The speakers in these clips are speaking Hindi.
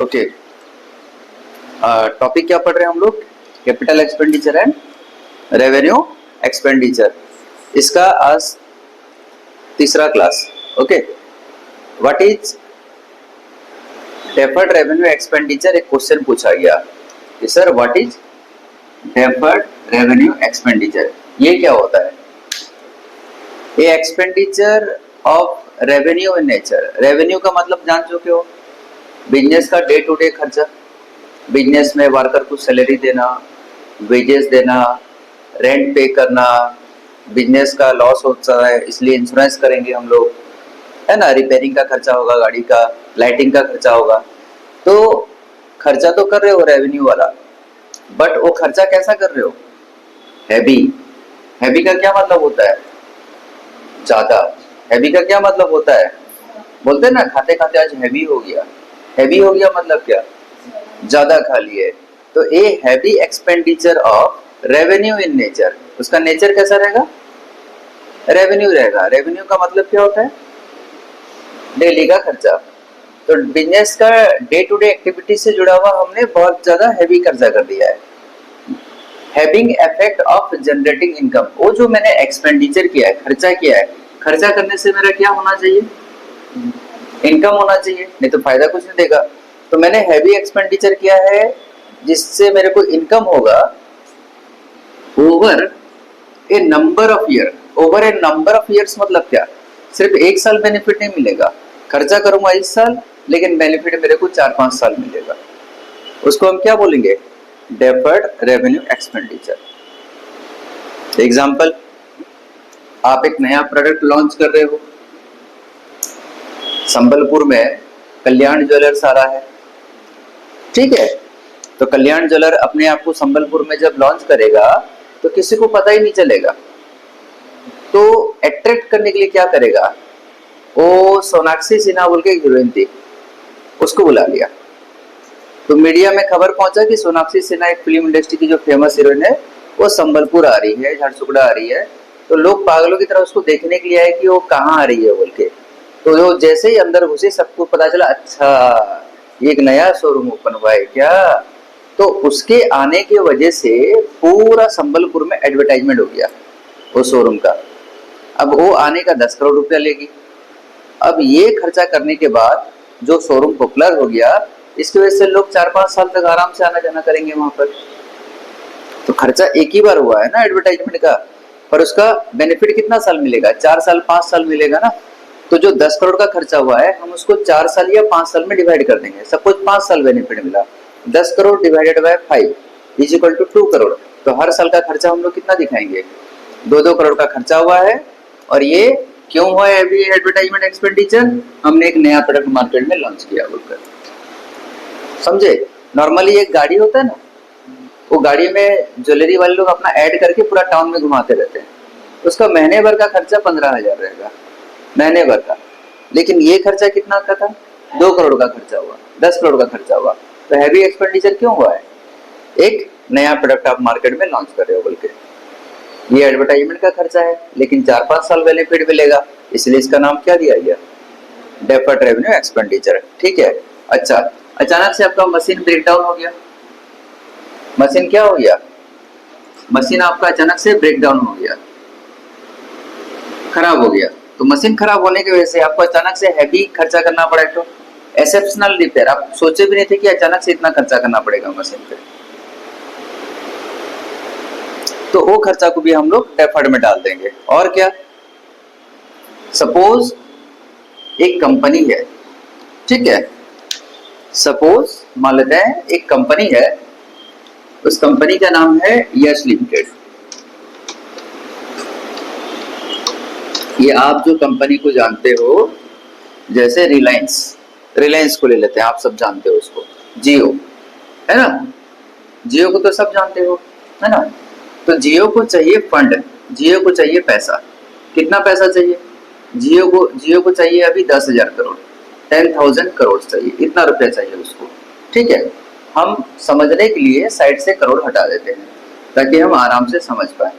ओके, टॉपिक क्या पढ़ रहे हैं हम लोग? Capital expenditure and revenue expenditure. इसका आज तीसरा class. Okay, what is deferred revenue expenditure? एक क्वेश्चन पूछा गया कि sir what is deferred revenue expenditure, ये क्या होता है? ये expenditure of revenue in nature. Revenue का मतलब जान चुके हो, बिजनेस का डे टू डे खर्चा, बिजनेस में वर्कर को सैलरी देना, वेजेस देना, रेंट पे करना, बिजनेस का लॉस होता है इसलिए इंश्योरेंस करेंगे हम लोग, है ना, रिपेयरिंग का खर्चा होगा, गाड़ी का लाइटिंग का खर्चा होगा। तो खर्चा तो कर रहे हो रेवेन्यू वाला, बट वो खर्चा कैसा कर रहे हो? हैवी। हैवी का क्या मतलब होता है? ज्यादा। हैवी का क्या मतलब होता है? बोलते हैं ना खाते खाते आज हैवी हो गया। हैवी हो गया मतलब क्या? ज्यादा खा लिए। तो a heavy expenditure of revenue in nature, उसका नेचर कैसा रहेगा? रेवेन्यू रहेगा। रेवेन्यू का मतलब क्या होता है? डेली का खर्चा। तो बिजनेस का डे टू डे एक्टिविटी से जुड़ा हुआ हमने बहुत ज्यादा हैवी खर्चा कर दिया है। Having effect of generating income, वो जो मैंने एक्सपेंडिचर किया है, खर्चा किया है, खर्चा करने से मेरा क्या होना चाहिए? इनकम होना चाहिए, नहीं तो फायदा कुछ नहीं देगा। तो मैंने हैवी एक्सपेंडिचर किया है जिससे मेरे को इनकम होगा over A number of year. Over A number of years मतलब क्या? सिर्फ एक साल बेनिफिट नहीं मिलेगा, खर्चा करूंगा इस साल लेकिन बेनिफिट मेरे को 4-5 साल मिलेगा। उसको हम क्या बोलेंगे? Deferred revenue expenditure. एग्जाम्पल, आप एक नया प्रोडक्ट लॉन्च कर रहे हो, संबलपुर में कल्याण ज्वेलर्स आ रहा है, ठीक है? तो कल्याण ज्वेलर अपने आप को संबलपुर में जब लॉन्च करेगा तो किसी को पता ही नहीं चलेगा। तो अट्रैक्ट करने के लिए क्या करेगा? वो सोनाक्षी सिन्हा बोल के हीरोइन थी, उसको बुला लिया। तो मीडिया में खबर पहुंचा कि सोनाक्षी सिन्हा एक फिल्म इंडस्ट्री की जो फेमस हीरोइन है वो संबलपुर आ रही है, झारसुगुड़ा आ रही है। तो लोग पागलों की तरह उसको देखने के लिए आए कि वो कहाँ आ रही है बोल के। तो जो जैसे ही अंदर घुसे सबको पता चला, अच्छा ये एक नया शोरूम ओपन हुआ है क्या? तो उसके आने की वजह से पूरा संबलपुर में एडवर्टाइजमेंट हो गया वो शोरूम का। अब वो आने का 10 करोड़ रुपया लेगी। अब ये खर्चा करने के बाद जो शोरूम पॉपुलर हो गया, इसकी वजह से लोग 4-5 साल तक आराम से आना जाना करेंगे वहां पर। तो खर्चा एक ही बार हुआ है ना एडवर्टाइजमेंट का, पर उसका बेनिफिट कितना साल मिलेगा? 4 साल 5 साल मिलेगा ना। तो जो 10 करोड़ का खर्चा हुआ है हम उसको 4 साल या 5 साल में डिवाइड कर देंगे। सपोज 5 साल बेनिफिट मिला, 10 crore divided by 5 is equal to 2 crore. तो हर साल का खर्चा हम लोग कितना दिखाएंगे? 2-2 करोड़ का खर्चा हुआ है। और ये क्यों हुआ है अभी एडवर्टाइजमेंट एक्सपेंडिचर? हमने एक नया प्रोडक्ट मार्केट में लॉन्च किया बोलकर, समझे? नॉर्मली एक गाड़ी होता है ना, वो गाड़ी में ज्वेलरी वाले लोग अपना ऐड करके पूरा टाउन में घुमाते रहते हैं, उसका महीने भर का खर्चा 15,000 रहेगा, महीने भर का। लेकिन ये खर्चा कितना का था? 2 करोड़ का खर्चा हुआ, 10 करोड़ का खर्चा हुआ। तो हैवी एक्सपेंडिचर क्यों हुआ है? एक नया प्रोडक्ट आप मार्केट में लॉन्च कर रहे हो बोल के, ये एडवर्टाइजमेंट का खर्चा है लेकिन 4-5 साल बेनिफिट मिलेगा, इसलिए इसका नाम क्या दिया गया? डेफर्ड रेवेन्यू एक्सपेंडिचर, ठीक है? अच्छा, अचानक से आपका मशीन ब्रेकडाउन हो गया। मशीन क्या हो गया? मशीन आपका अचानक से ब्रेकडाउन हो गया, खराब हो गया। तो मशीन खराब होने की वजह से आपको अचानक से हैवी खर्चा करना पड़ा। तो एक्सेप्शनल रिपेयर, आप सोचे भी नहीं थे कि अचानक से इतना खर्चा करना पड़ेगा मशीन पे। तो वो खर्चा को भी हम लोग डेफर्ड में डाल देंगे। और क्या? सपोज एक कंपनी है, ठीक है? सपोज मान लेते हैं एक कंपनी है, उस कंपनी का नाम है यश लिमिटेड। ये आप जो कंपनी को जानते हो, जैसे रिलायंस, रिलायंस को ले लेते हैं, आप सब जानते हो उसको, जियो, है ना? जियो को तो सब जानते हो, है ना? तो जियो को चाहिए फंड, जियो को चाहिए पैसा। कितना पैसा चाहिए? जियो को चाहिए अभी 10,000 करोड़, 10,000 करोड़ चाहिए, इतना रुपया चाहिए उसको, ठीक है? हम समझने के लिए साइड से करोड़ हटा देते हैं ताकि हम आराम से समझ पाए।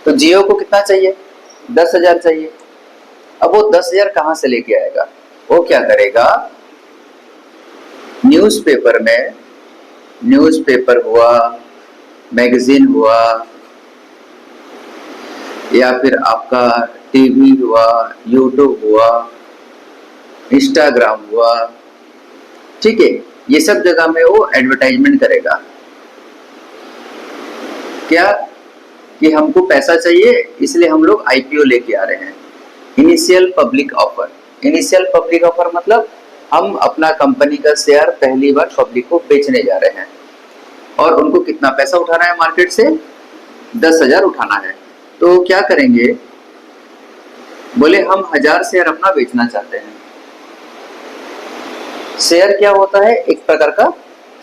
तो जियो को कितना चाहिए? 10,000 चाहिए। अब वो 10,000 कहाँ से लेके आएगा? वो क्या करेगा? न्यूज़पेपर में, न्यूज़पेपर हुआ, मैगजीन हुआ, या फिर आपका टीवी हुआ, यूट्यूब हुआ, इंस्टाग्राम हुआ, ठीक है, ये सब जगह में वो एडवर्टाइजमेंट करेगा। क्या कि हमको पैसा चाहिए, इसलिए हम लोग आईपीओ लेके आ रहे हैं, initial public offer. Initial public offer मतलब हम अपना कंपनी का शेयर पहली बार पब्लिक को बेचने जा रहे हैं, और उनको कितना पैसा उठाना है मार्केट से, 10,000 उठाना है। तो क्या करेंगे, बोले हम 1000 शेयर अपना बेचना चाहते हैं। शेयर क्या होता है, एक प्रकार का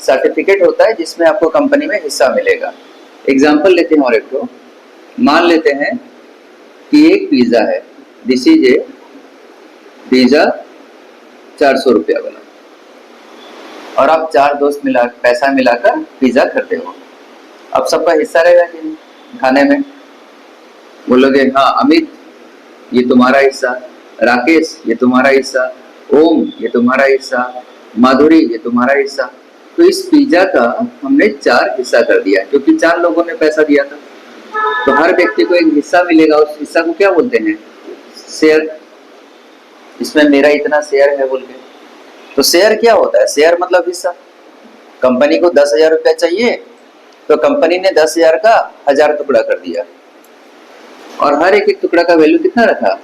सर्टिफिकेट होता है जिसमें आपको कंपनी में हिस्सा मिलेगा। एग्जाम्पल लेते हैं और एक तो मान लेते हैं कि एक पिज्जा है, दिस इज ए पिज्जा 400 रुपया वाला, और आप 4 दोस्त मिला पैसा मिलाकर पिज्जा खाते हो। अब सबका हिस्सा रहेगा कि नहीं खाने में? बोलोगे हाँ अमित ये तुम्हारा हिस्सा, राकेश ये तुम्हारा हिस्सा, ओम ये तुम्हारा हिस्सा, माधुरी ये तुम्हारा हिस्सा। तो इस पिज्जा का हमने 4 हिस्सा कर दिया क्योंकि 4 लोगों ने पैसा दिया था, तो हर व्यक्ति को एक हिस्सा मिलेगा। उस हिस्सा को क्या बोलते हैं, शेयर। इसमें मेरा इतना शेयर है बोल के। तो शेयर क्या होता है, शेयर मतलब हिस्सा। कंपनी को 10,000 रुपया चाहिए, तो कंपनी ने 10,000 का 1000 टुकड़ा कर दिया, और हर एक टुकड़ा का वैल्यू कितना रखा,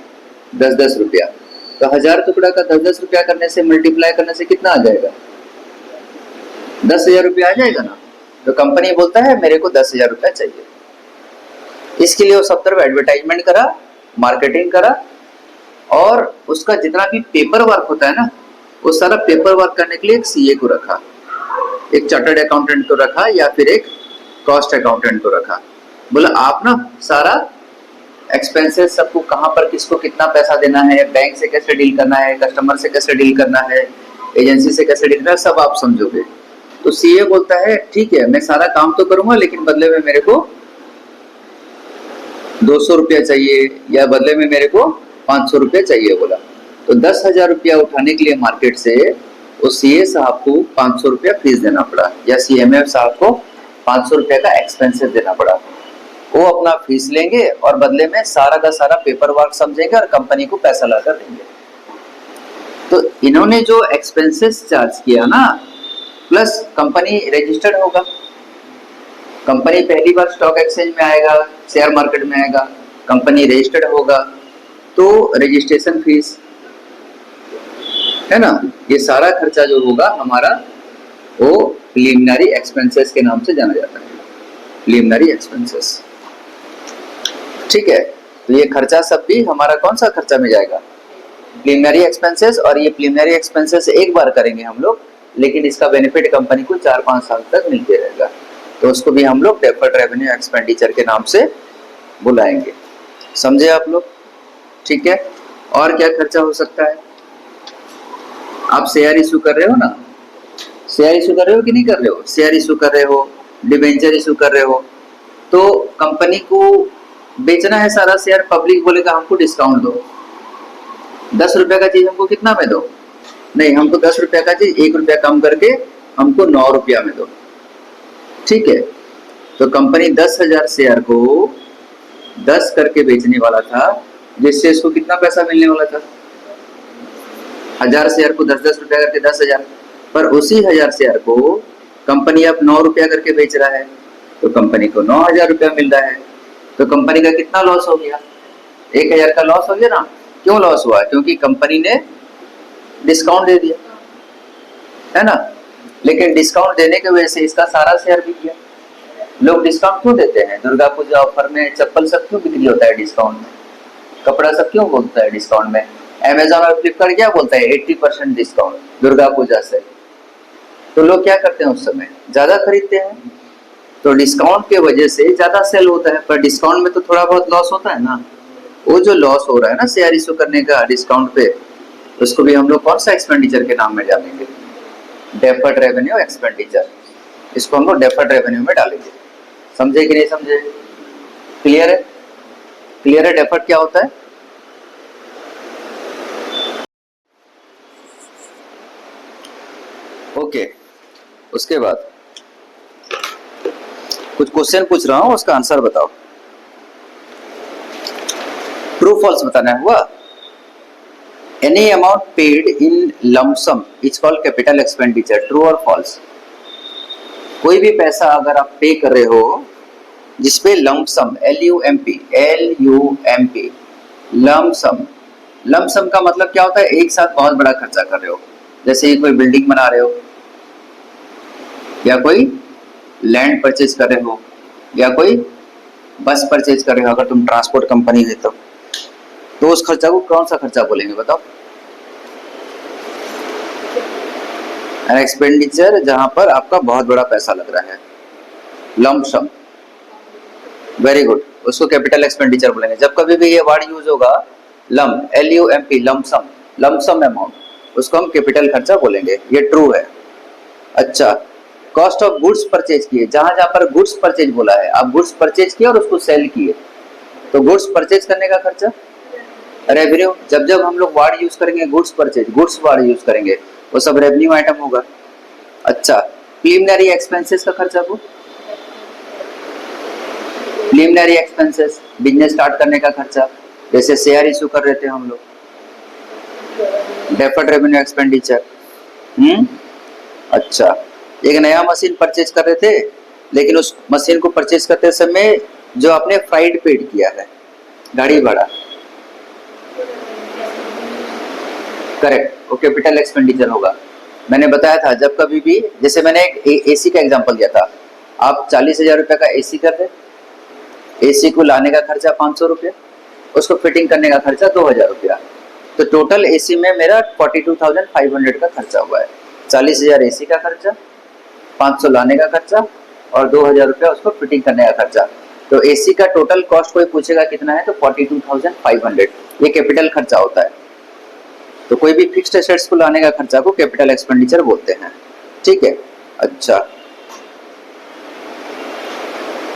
10-10 रुपया। तो 1000 टुकड़ा का 10-10 रुपया करने से, मल्टीप्लाई करने से कितना आ जाएगा, 10,000 रुपया आ जाएगा ना। तो कंपनी बोलता है मेरे को 10,000 रुपया चाहिए। इसके लिए वो सब तरफ एडवर्टाइजमेंट करा, मार्केटिंग करा, और उसका जितना भी पेपर वर्क होता है ना, वो सारा पेपर वर्क करने के लिए एक सीए को रखा, एक चार्टर्ड अकाउंटेंट को रखा, या फिर एक कॉस्ट अकाउंटेंट को रखा। बोला आप ना सारा एक्सपेंसेस सबको कहाँ पर किसको कितना पैसा देना है, बैंक से कैसे डील करना है, कस्टमर से कैसे डील करना है, एजेंसी से कैसे डील करना है, सब आप समझोगे। तो सीए बोलता है ठीक है मैं सारा काम तो करूंगा, लेकिन बदले में मेरे को 200 रुपया चाहिए, या बदले में मेरे को 500 रुपया चाहिए। बोला तो 10,000 रुपया उठाने के लिए मार्केट से उस सीए साहब को 500 रुपया फीस देना पड़ा, या सीएमएफ साहब को 500 रुपया का एक्सपेंसेस देना पड़ा। वो अपना फीस लेंगे और बदले में सारा का सारा पेपर वर्क समझेंगे और कंपनी को पैसा लाकर देंगे। तो इन्होंने जो एक्सपेंसेस चार्ज किया ना, प्लस कंपनी रजिस्टर्ड होगा, कंपनी पहली बार स्टॉक एक्सचेंज में आएगा, शेयर मार्केट में आएगा, कंपनी रजिस्टर्ड होगा, तो रजिस्ट्रेशन फीस है ना, ये सारा खर्चा जो होगा हमारा वो प्रीलिमिनरी एक्सपेंसेस के नाम से जाना जाता है, प्रीलिमिनरी एक्सपेंसेस। ठीक है, तो ये खर्चा सब भी हमारा कौन सा खर्चा में जाएगा, प्रीलिमिनरी एक्सपेंसेस। और ये प्रीलिमिनरी एक्सपेंसेस एक बार करेंगे हम लोग, लेकिन इसका बेनिफिट कंपनी को 4-5 साल तक मिलते रहेगा, तो उसको भी हम लोग डेफर्ड रेवेन्यू एक्सपेंडिचर के नाम से बुलाएंगे। समझे आप लोग? ठीक है। और क्या खर्चा हो सकता है, आप शेयर इशू कर रहे हो ना, शेयर इशू कर रहे हो कि नहीं कर रहे हो, शेयर इशू कर रहे हो, डिबेंचर इशू कर रहे हो, तो कंपनी को बेचना है सारा शेयर, पब्लिक बोलेगा हमको डिस्काउंट दो, 10 रुपया का चीज हमको कितना में दो, नहीं हमको 10 रुपया का चीज 1 रुपया कम करके हमको 9 रुपया में दो। ठीक है, तो कंपनी 10,000 शेयर को 10 करके बेचने वाला था, जिससे इसको कितना पैसा मिलने वाला था, 1000 शेयर को 10-10 रुपया करके 10,000, पर उसी 1000 शेयर को कंपनी अब 9 रुपया करके बेच रहा है, तो कंपनी को 9,000 रुपया मिल रहा है। तो कंपनी का कितना लॉस हो गया, 1,000 का लॉस हो गया ना। क्यों लॉस हुआ, क्योंकि कंपनी ने डिस्काउंट दे दिया है ना, लेकिन डिस्काउंट देने की वजह से इसका सारा शेयर बिक गया। लोग डिस्काउंट क्यों देते हैं, दुर्गा पूजा ऑफर में चप्पल सब क्यों बिक्री होता है डिस्काउंट में, कपड़ा सब क्यों बोलता है डिस्काउंट में, अमेजोन और फ्लिपकार्ट क्या बोलता है 80% डिस्काउंट दुर्गा पूजा से। तो लोग क्या करते हैं उस समय ज्यादा खरीदते हैं, तो डिस्काउंट के वजह से ज्यादा सेल होता है, पर डिस्काउंट में तो थोड़ा बहुत लॉस होता है ना। वो जो लॉस हो रहा है ना शेयर इशू करने का डिस्काउंट पे, उसको भी हम लोग कौन सा एक्सपेंडिचर के नाम में डालेंगे, डेफर्ड रेवेन्यू एक्सपेंडिचर। इसको हम लोग डेफर्ड रेवेन्यू में डालेंगे। समझे कि नहीं समझे, क्लियर है? क्लियर है डेफर्ड क्या होता है? ओके उसके बाद कुछ क्वेश्चन पूछ रहा हूं, उसका आंसर बताओ। ट्रू फॉल्स बताना है। हुआ any amount paid in lump sum is called capital expenditure. True और फॉल्स? कोई भी पैसा अगर आप पे कर रहे हो जिसपे lump sum, LUMP, lump sum का मतलब क्या होता है? एक साथ बहुत बड़ा खर्चा कर रहे हो, जैसे कोई बिल्डिंग बना रहे हो, या कोई लैंड परचेज कर रहे हो, या कोई बस परचेज कर रहे हो, अगर तुम ट्रांसपोर्ट कंपनी है तो उस खर्चा को कौन सा खर्चा बोलेंगे बताओ? एन एक्सपेंडिचर जहां पर आपका बहुत बड़ा पैसा लग रहा है, लम्प सम। वेरी गुड, उसको कैपिटल एक्सपेंडिचर बोलेंगे। जब कभी भी ये वर्ड यूज होगा lump, LUMP, lump sum amount, उसको हम कैपिटल खर्चा बोलेंगे। ये ट्रू है। अच्छा, कॉस्ट ऑफ गुड्स परचेज किए, जहां जहां पर गुड्स परचेज बोला है, आप गुड्स परचेज किए और उसको सेल किए, तो गुड्स परचेज करने का खर्चा रेवेन्यू। जब जब हम लोग वर्ड यूज करेंगे goods purchase, goods word use करेंगे, वो सब रेवेन्यू आइटम होगा। अच्छा, प्रीलिमिनरी एक्सपेंसेस का खर्चा को, प्रीलिमिनरी एक्सपेंसेस, बिजनेस स्टार्ट करने का खर्चा, जैसे शेयर इशू कर रहे थे हम लोग, डेफर्ड रेवेन्यू एक्सपेंडिचर। अच्छा, एक नया मशीन परचेज कर रहे थे, लेकिन उस मशीन को परचेज करते समय जो आपने फ्राइट पेड किया है, गाड़ी भाड़ा, करेक्ट, वो कैपिटल एक्सपेंडिचर होगा। मैंने बताया था जब कभी भी, जैसे मैंने एक एसी का एग्जांपल दिया था, आप 40,000 रुपए का एसी कर रहे, एसी को लाने का खर्चा 500 रुपया, उसको फिटिंग करने का खर्चा 2,000 रुपया, तो टोटल एसी में मेरा 42,500 का खर्चा हुआ है। 40,000 एसी का खर्चा, 500 लाने का खर्चा और 2,000 रुपया उसको फिटिंग करने का खर्चा। तो एसी का टोटल कॉस्ट कोई पूछेगा कितना है, तो 42,500, ये कैपिटल खर्चा होता है। तो कोई भी फिक्स्ड एसेट्स को लाने का खर्चा को कैपिटल एक्सपेंडिचर बोलते हैं। ठीक है। अच्छा,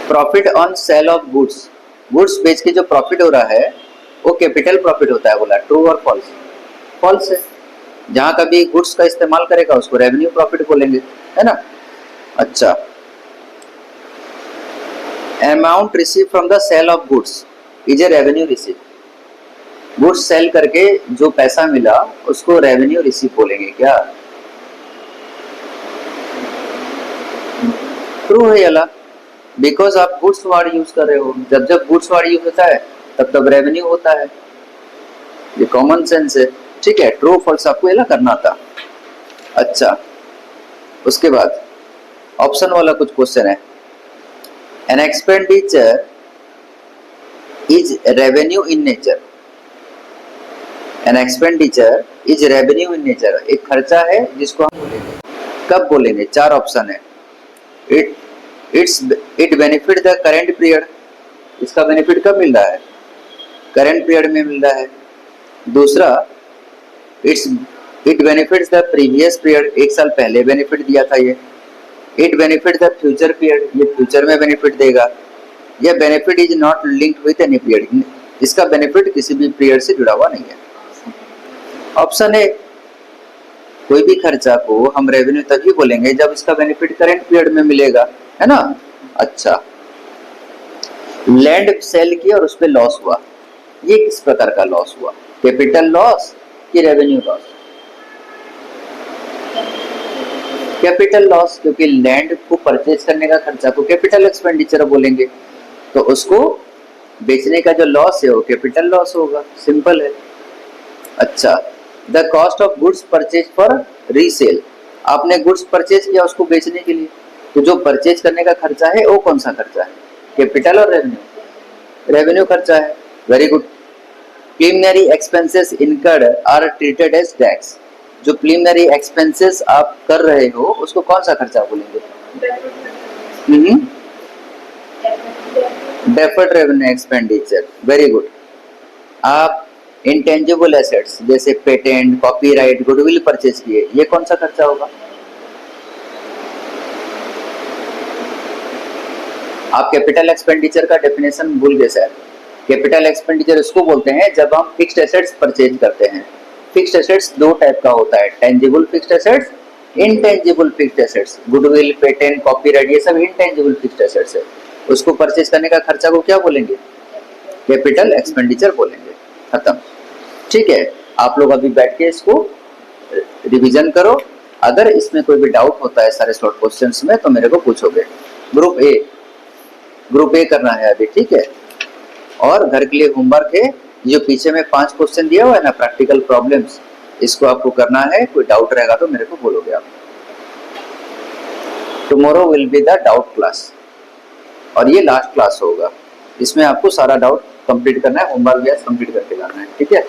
profit on sale of goods, goods बेच के जो प्रॉफिट हो रहा है वो कैपिटल प्रॉफिट होता है। बोला ट्रू और फॉल्स? फॉल्स है। जहां कभी गुड्स का इस्तेमाल करेगा उसको रेवेन्यू प्रॉफिट बोलेंगे, है ना। अच्छा, amount receive from the sale of goods is a revenue receive. Goods sale करके जो पैसा मिला उसको रेवेन्यू रिसीव बोलेंगे क्या? ट्रू है याला, बिकॉज आप गुड्स वर्ड यूज कर रहे हो। जब जब गुड्स वर्ड यूज होता है तब तब रेवेन्यू होता है, ये कॉमन सेंस है। ठीक है, ट्रू फॉल्स आपको ये करना था। अच्छा, उसके बाद ऑप्शन वाला कुछ क्वेश्चन है, an expenditure is revenue in nature. An expenditure is revenue in nature, एक खर्चा है जिसको हम बोलेंगे, कब बोलेंगे? 4 ऑप्शन है। It benefit the current period, इसका बेनिफिट कब मिल रहा है? करेंट पीरियड में मिल रहा है। दूसरा, it benefits the previous period, एक साल पहले बेनिफिट दिया था ये। It benefit the future period, ये फ्यूचर में बेनिफिट देगा। ये benefit is not linked with any period, इसका बेनिफिट किसी भी पीरियड से जुड़ा हुआ नहीं है। ऑप्शन ए, कोई भी खर्चा को हम रेवेन्यू तभी बोलेंगे जब इसका बेनिफिट करंट पीरियड में मिलेगा, है ना। अच्छा, लैंड सेल किया और उस पर लॉस हुआ, ये किस प्रकार का लॉस हुआ? कैपिटल लॉस कि रेवेन्यू लॉस? कैपिटल लॉस, क्योंकि लैंड को परचेज करने का खर्चा को कैपिटल एक्सपेंडिचर बोलेंगे, तो उसको बेचने का जो लॉस है वो कैपिटल लॉस होगा, सिंपल है। अच्छा, the cost of goods purchase for resale, आपने गुड्स परचेज किया उसको बेचने के लिए, तो जो परचेज करने का खर्चा है वो कौन सा खर्चा है? कैपिटल और रेवेन्यू? रेवेन्यू खर्चा है। Very good. Preliminary expenses incurred are treated as tax, जो प्रीलिमिनरी एक्सपेंसेस आप कर रहे हो उसको कौन सा खर्चा बोलेंगे? Deferred revenue expenditure. Very good. आप इंटेंजिबल एसेट्स जैसे पेटेंट, कॉपीराइट, गुडविल परचेज किए, ये कौन सा खर्चा होगा? आप कैपिटल एक्सपेंडिचर का डेफिनेशन भूल गए सर। कैपिटल एक्सपेंडिचर इसको बोलते हैं जब हम फिक्स्ड एसेट्स परचेज करते हैं। फिक्स्ड एसेट्स 2 टाइप का होता है, tangible fixed assets intangible fixed assets, goodwill, patent, copyright, ये सब इंटेंजिबल फिक्स्ड एसेट्स है। उसको परचेज करने का खर्चा को क्या बोलेंगे? कैपिटल एक्सपेंडिचर बोलेंगे। खत्म। ठीक है, आप लोग अभी बैठ के इसको रिवीजन करो। अगर इसमें कोई भी डाउट होता है सारे शॉर्ट क्वेश्चंस में तो मेरे को पूछोगे। ग्रुप ए करना है अभी, ठीक है। और घर के लिए होमवर्क है, जो पीछे में 5 क्वेश्चन दिया हुआ है ना, प्रैक्टिकल प्रॉब्लम्स, इसको आपको करना है। कोई डाउट रहेगा तो मेरे को बोलोगे आप। Tomorrow will be the doubt class, और ये लास्ट क्लास होगा। इसमें आपको सारा डाउट कंप्लीट करना है, होमवर्क भी आज कंप्लीट करके लाना है, ठीक है।